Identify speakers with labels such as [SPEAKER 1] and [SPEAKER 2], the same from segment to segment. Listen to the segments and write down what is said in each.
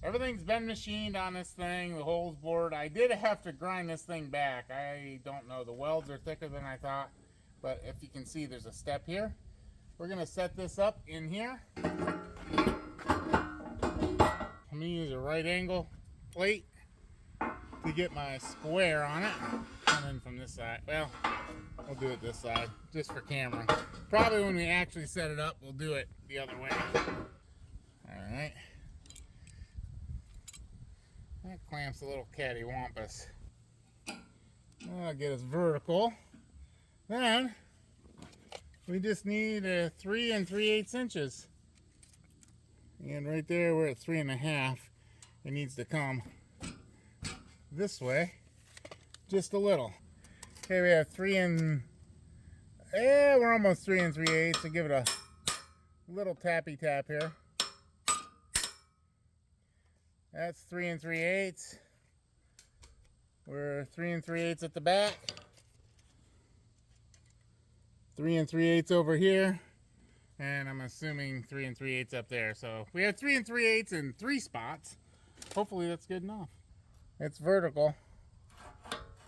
[SPEAKER 1] Everything's been machined on this thing, the holes bored. I did have to grind this thing back. I don't know, the welds are thicker than I thought, but if you can see, there's a step here. We're gonna set this up in here. I'm gonna use a right angle plate to get my square on it. Come in from this side. Well, we'll do it this side, just for camera. Probably when we actually set it up, we'll do it the other way. All right. That clamps a little cattywampus. That'll get us vertical. Then we just need a 3 3/8 inches. And right there, we're at 3 1/2. It needs to come this way, just a little. Okay, we have we're almost 3 3/8. So give it a little tappy tap here. That's 3 3/8. We're 3 3/8 at the back. 3 3/8 over here. And I'm assuming 3 3/8 up there. So we have 3 3/8 in 3 spots. Hopefully that's good enough. It's vertical.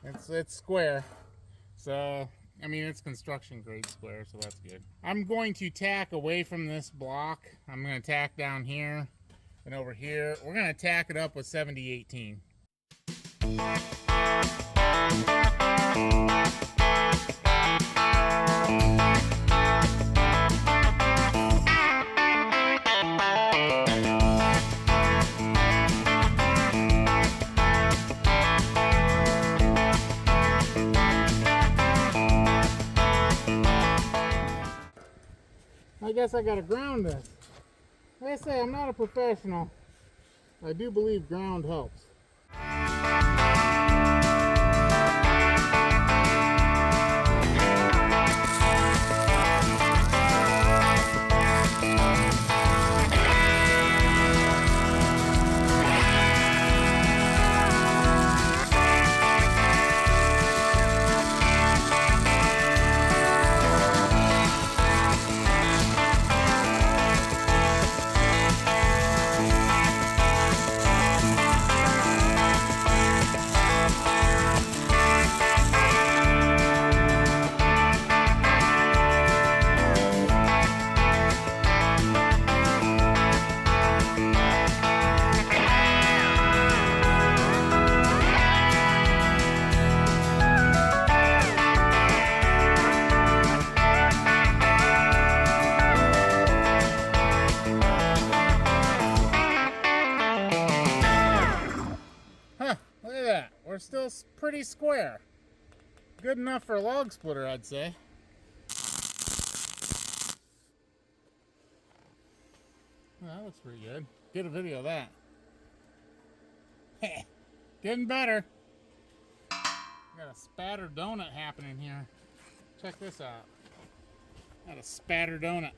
[SPEAKER 1] It's square. So, I mean, it's construction grade square, so that's good. I'm going to tack away from this block. I'm going to tack down here and over here. We're going to tack it up with 70/18. I guess I gotta ground this. Like I say, I'm not a professional. I do believe ground helps. We're still pretty square. Good enough for a log splitter, I'd say. Well, that looks pretty good. Get a video of that. Getting better. Got a spatter donut happening here. Check this out. Got a spatter donut.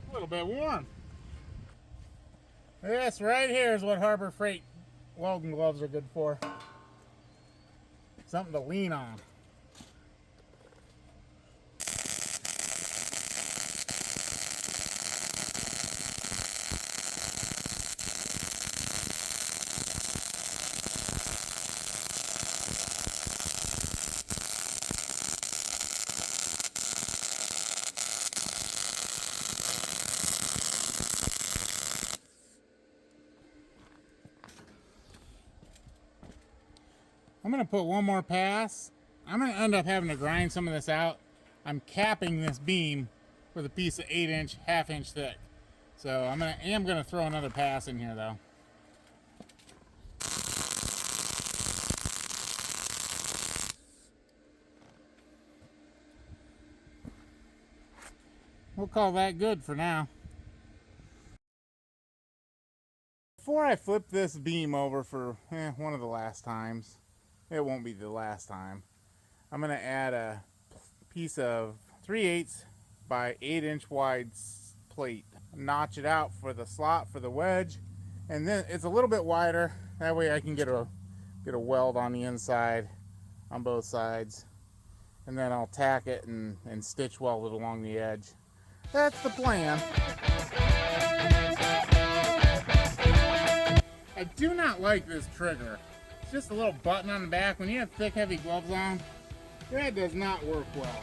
[SPEAKER 1] A little bit warm. This right here is what Harbor Freight welding gloves are good for. Something to lean on. I'm going to put one more pass. I'm going to end up having to grind some of this out. I'm capping this beam with a piece of 8-inch, half-inch thick. So I am going to throw another pass in here though. We'll call that good for now. Before I flip this beam over for one of the last times, it won't be the last time, I'm going to add a piece of 3/8 by 8-inch wide plate. Notch it out for the slot for the wedge, and then it's a little bit wider. That way I can get a get a weld on the inside on both sides, and then I'll tack it and stitch weld it along the edge. That's the plan. I do not like this trigger. It's just a little button on the back. When you have thick, heavy gloves on, that does not work well.